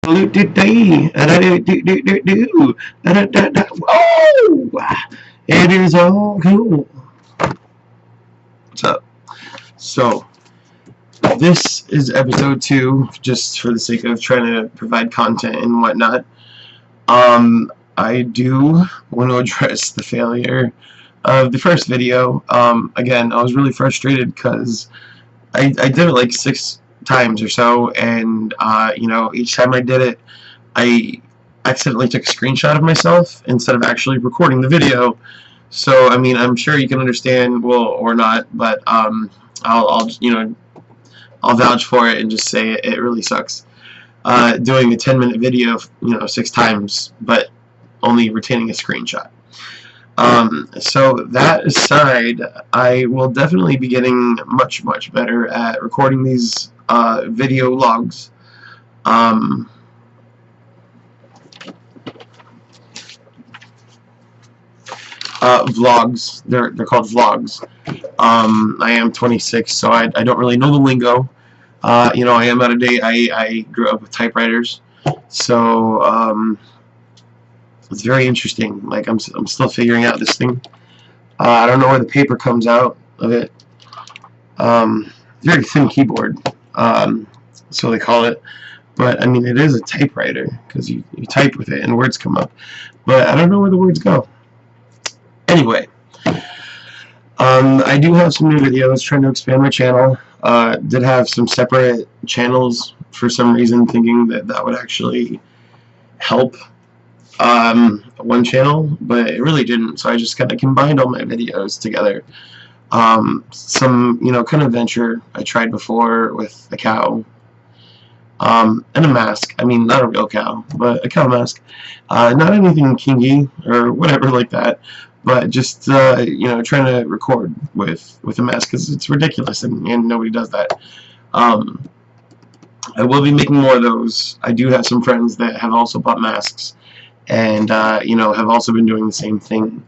Today. Oh, it is all cool. What's up? So, this is episode 2, just for the sake of trying to provide content and whatnot. I do want to address the failure of the first video. Again, I was really frustrated because I did it like 6 times or so, and each time I did it, I accidentally took a screenshot of myself instead of actually recording the video. So I mean, I'm sure you can understand, well, or not, but I'll vouch for it and just say it really sucks. Doing a 10-minute video, 6 times, but only retaining a screenshot. So that aside, I will definitely be getting much better at recording these video logs. Vlogs. They're called vlogs. I am 26, so I don't really know the lingo. I am out of date. I grew up with typewriters, so it's very interesting. Like I'm still figuring out this thing. I don't know where the paper comes out of it. Very thin keyboard, so they call it. But I mean, it is a typewriter because you type with it and words come up. But I don't know where the words go. Anyway, I do have some new videos trying to expand my channel. Did have some separate channels for some reason, thinking that would actually help one channel, but it really didn't. So I just kind of combined all my videos together. Some kind of venture I tried before with a cow, and a mask. I mean, not a real cow, but a cow mask. Not anything kinky or whatever like that, but just trying to record with a mask because it's ridiculous and nobody does that. I will be making more of those. I do have some friends that have also bought masks and have also been doing the same thing.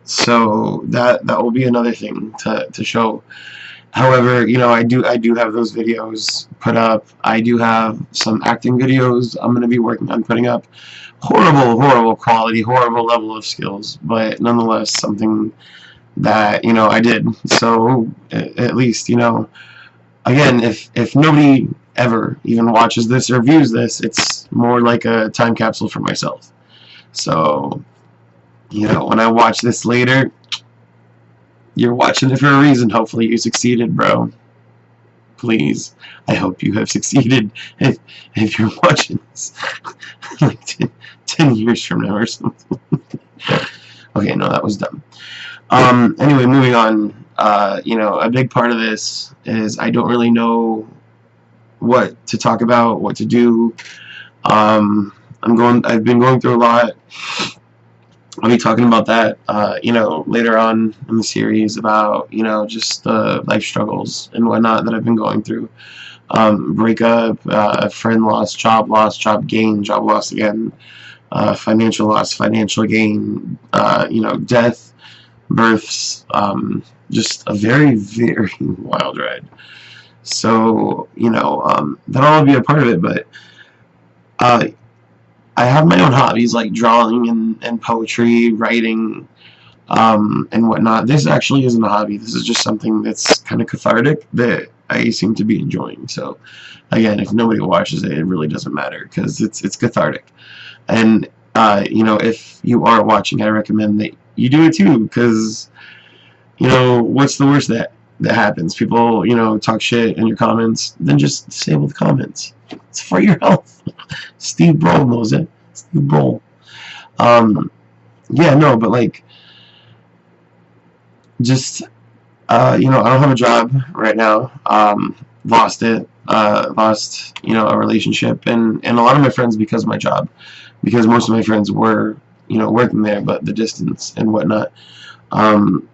So that will be another thing to show. However, I do have those videos put up. I do have some acting videos I'm going to be working on putting up. Horrible quality, horrible level of skills, but nonetheless something that I did. So at least again, if nobody ever even watches this or views this, it's more like a time capsule for myself. So when I watch this later, you're watching it for a reason. Hopefully you succeeded, bro. Please, I hope you have succeeded if you're watching this like 10 years from now or something. Okay, no, that was dumb. Anyway, moving on. A big part of this is I don't really know what to talk about, what to do. I've been going through a lot. I'll be talking about that, later on in the series about, just the life struggles and whatnot that I've been going through. Breakup, friend loss, job gain, job loss again, financial loss, financial gain, death, births, just a very wild ride. So, that'll all be a part of it, but, I have my own hobbies like drawing and poetry, writing, and whatnot. This actually isn't a hobby. This is just something that's kind of cathartic that I seem to be enjoying. So, again, if nobody watches it, it really doesn't matter because it's cathartic. And if you are watching, I recommend that you do it too because what's the worst that happens? People talk shit in your comments. Then just disable the comments. It's for your health. Steve Broll knows it. Steve Broll. Yeah, no, but like, just I don't have a job right now. Lost it. Lost a relationship and a lot of my friends because of my job, because most of my friends were working there, but the distance and whatnot.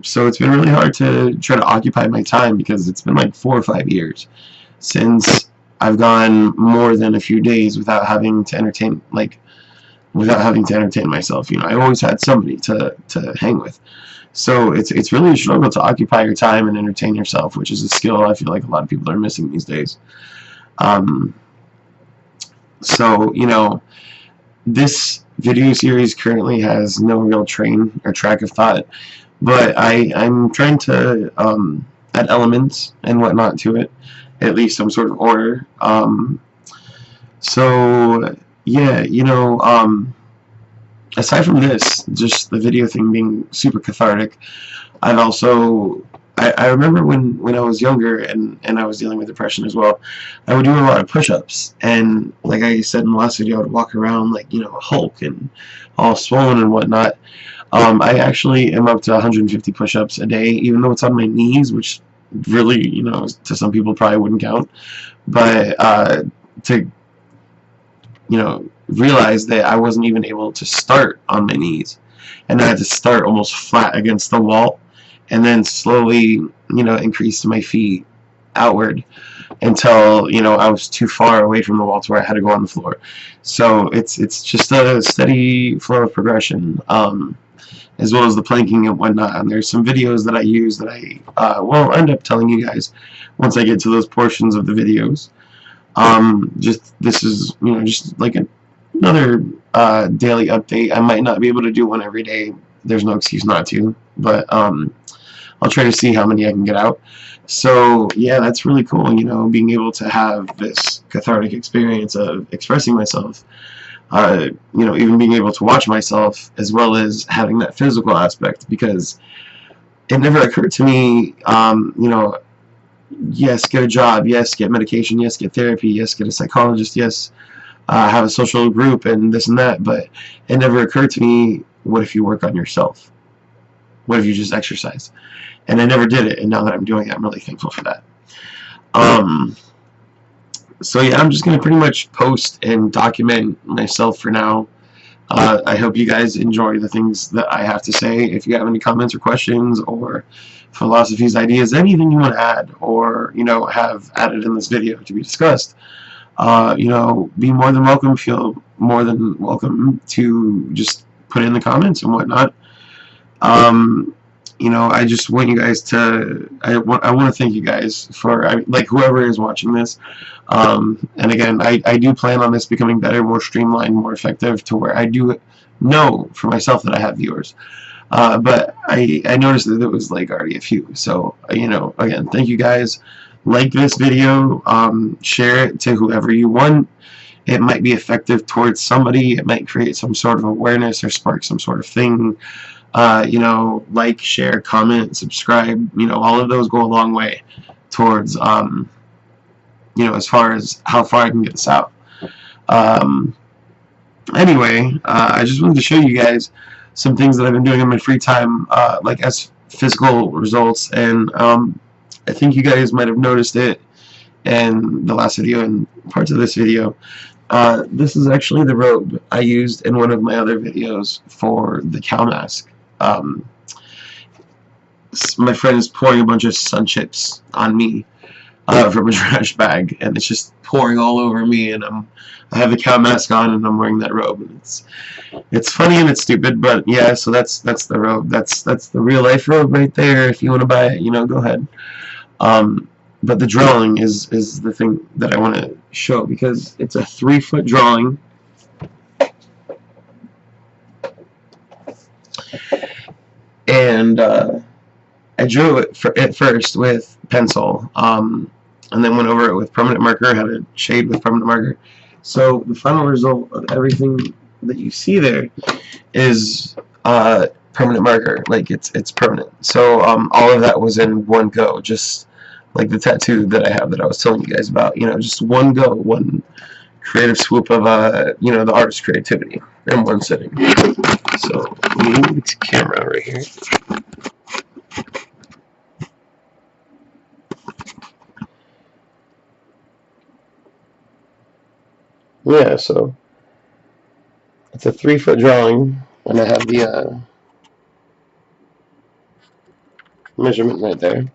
So it's been really hard to try to occupy my time because it's been like 4 or 5 years since I've gone more than a few days without having to entertain myself. I always had somebody to hang with. So it's really a struggle to occupy your time and entertain yourself, which is a skill I feel like a lot of people are missing these days. So, you know, this video series currently has no real train or track of thought, but I'm trying to add elements and whatnot to it, at least some sort of order. So yeah, you know, aside from this, just the video thing being super cathartic, I've also I remember when I was younger and I was dealing with depression as well, I would do a lot of push-ups, and like I said in the last video, I would walk around like, you know, Hulk and all swollen and whatnot. I actually am up to 150 push-ups a day, even though it's on my knees, which really, you know, to some people probably wouldn't count. But to, you know, realize that I wasn't even able to start on my knees, and I had to start almost flat against the wall, and then slowly, you know, increase my feet outward until, you know, I was too far away from the wall to where I had to go on the floor. So it's just a steady flow of progression, as well as the planking and whatnot. And there's some videos that I use that I will end up telling you guys once I get to those portions of the videos. Just this is, you know, just like another daily update. I might not be able to do one every day. There's no excuse not to, but I'll try to see how many I can get out. So yeah, that's really cool, you know, being able to have this cathartic experience of expressing myself. You know, even being able to watch myself, as well as having that physical aspect, because it never occurred to me, you know, yes, get a job, yes, get medication, yes, get therapy, yes, get a psychologist, yes, have a social group and this and that, but it never occurred to me, what if you work on yourself? What if you just exercise? And I never did it, and now that I'm doing it, I'm really thankful for that. So yeah, I'm just going to pretty much post and document myself for now. I hope you guys enjoy the things that I have to say. If you have any comments or questions or philosophies, ideas, anything you want to add, or, you know, have added in this video to be discussed, you know, be more than welcome. Feel more than welcome to just put in the comments and whatnot. You know, I just want you guys to, I want to thank you guys for, like, whoever is watching this. And again, I do plan on this becoming better, more streamlined, more effective, to where I do know for myself that I have viewers. But I noticed that there was like already a few. So, you know, again, thank you guys. Like this video, share it to whoever you want. It might be effective towards somebody. It might create some sort of awareness or spark some sort of thing. You know, like, share, comment, subscribe, you know, all of those go a long way towards, you know, as far as how far I can get this out. Anyway, I just wanted to show you guys some things that I've been doing in my free time, like as physical results, and I think you guys might have noticed it in the last video and parts of this video. This is actually the robe I used in one of my other videos for the cow mask. My friend is pouring a bunch of sun chips on me from a trash bag, and it's just pouring all over me, and I have the cow mask on, and I'm wearing that robe, and it's funny and it's stupid, but yeah. So that's the robe. That's the real life robe right there. If you want to buy it, you know, go ahead. But the drawing is the thing that I want to show, because it's a 3-foot drawing. And I drew it at first with pencil, and then went over it with permanent marker, had it shade with permanent marker. So the final result of everything that you see there is permanent marker, like it's permanent. So all of that was in one go, just like the tattoo that I have that I was telling you guys about. You know, just one go, one creative swoop of you know, the artist's creativity in one sitting. So let me move the camera right here. Yeah, so it's a 3-foot drawing, and I have the measurement right there.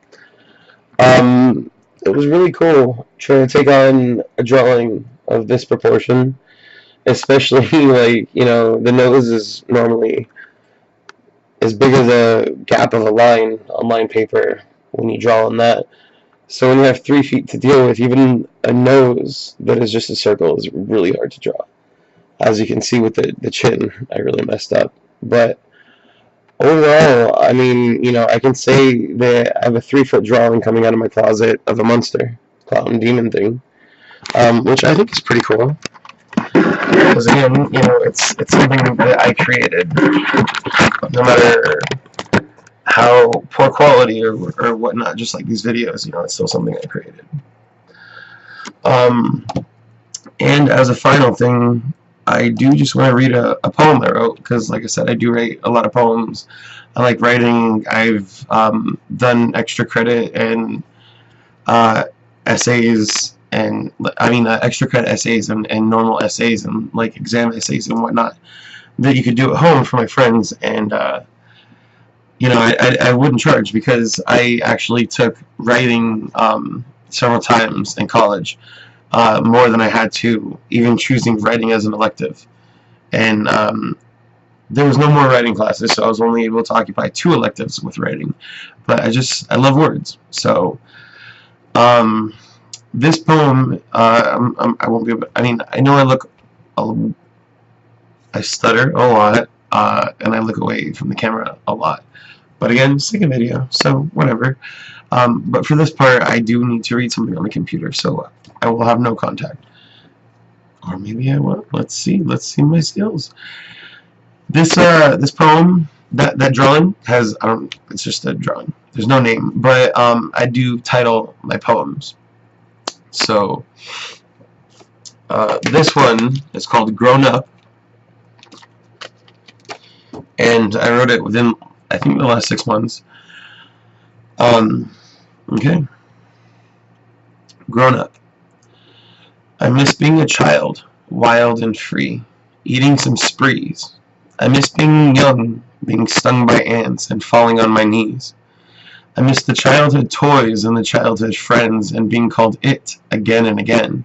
It was really cool trying to take on a drawing of this proportion, especially like, you know, the nose is normally as big as a gap of a line on line paper when you draw on that. So when you have 3 feet to deal with, even a nose that is just a circle is really hard to draw. As you can see with the chin, I really messed up. But overall, I mean, you know, I can say that I have a 3-foot drawing coming out of my closet of a monster, clown demon thing, which I think is pretty cool. Because again, you know, it's something that I created. No matter how poor quality or whatnot, just like these videos, you know, it's still something I created. And as a final thing, I do just want to read a poem I wrote, because like I said, I do write a lot of poems. I like writing. I've done extra credit and essays, and I mean extra credit essays and normal essays and like exam essays and whatnot that you could do at home for my friends. And you know, I wouldn't charge, because I actually took writing several times in college, more than I had to, even choosing writing as an elective. And there was no more writing classes, so I was only able to occupy 2 electives with writing. But I love words. So this poem, I won't be able, I mean, I know I stutter a lot, and I look away from the camera a lot. But again, it's like a video, so whatever. But for this part, I do need to read something on the computer, so I will have no contact. Or maybe I will. Let's see my skills. This poem, that drawing has, it's just a drawing. There's no name, but I do title my poems. So this one is called Grown Up, and I wrote it within, I think, the last 6 months. Okay. Grown up. I miss being a child, wild and free, eating some sprees. I miss being young, being stung by ants and falling on my knees. I miss the childhood toys and the childhood friends and being called it again and again.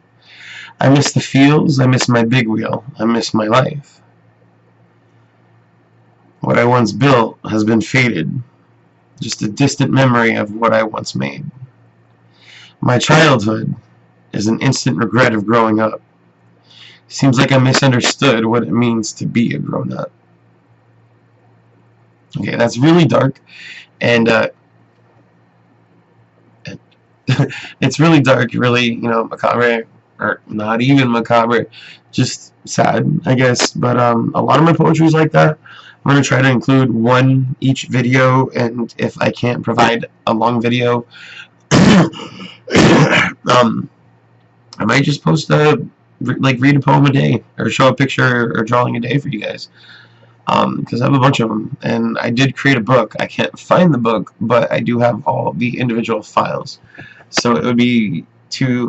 I miss the feels, I miss my big wheel, I miss my life. What I once built has been faded, just a distant memory of what I once made. My childhood is an instant regret of growing up. Seems like I misunderstood what it means to be a grown-up. Okay, that's really dark, and it's really dark, really, you know, macabre, or not even macabre, just sad, I guess. But a lot of my poetry is like that. I'm going to try to include one each video, and if I can't provide a long video, I might just post read a poem a day, or show a picture or drawing a day for you guys, because I have a bunch of them. And I did create a book. I can't find the book, but I do have all the individual files, so it would be too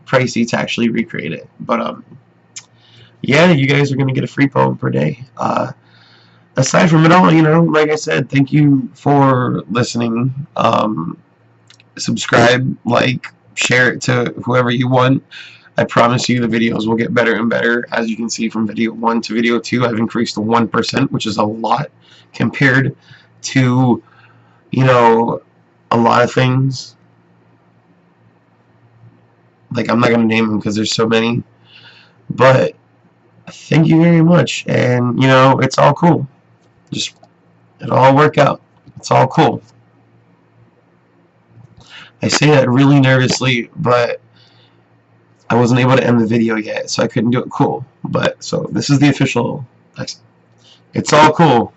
pricey to actually recreate it. But yeah, you guys are going to get a free poem per day. Aside from it all, you know, like I said, thank you for listening. Subscribe, like, share it to whoever you want. I promise you the videos will get better and better. As you can see, from video 1 to video 2, I've increased to 1%, which is a lot compared to, you know, a lot of things. Like, I'm not going to name them because there's so many. But thank you very much. And, you know, it's all cool. Just, it'll all work out. It's all cool. I say that really nervously, but I wasn't able to end the video yet, so I couldn't do it cool. But, so, this is the official, it's all cool.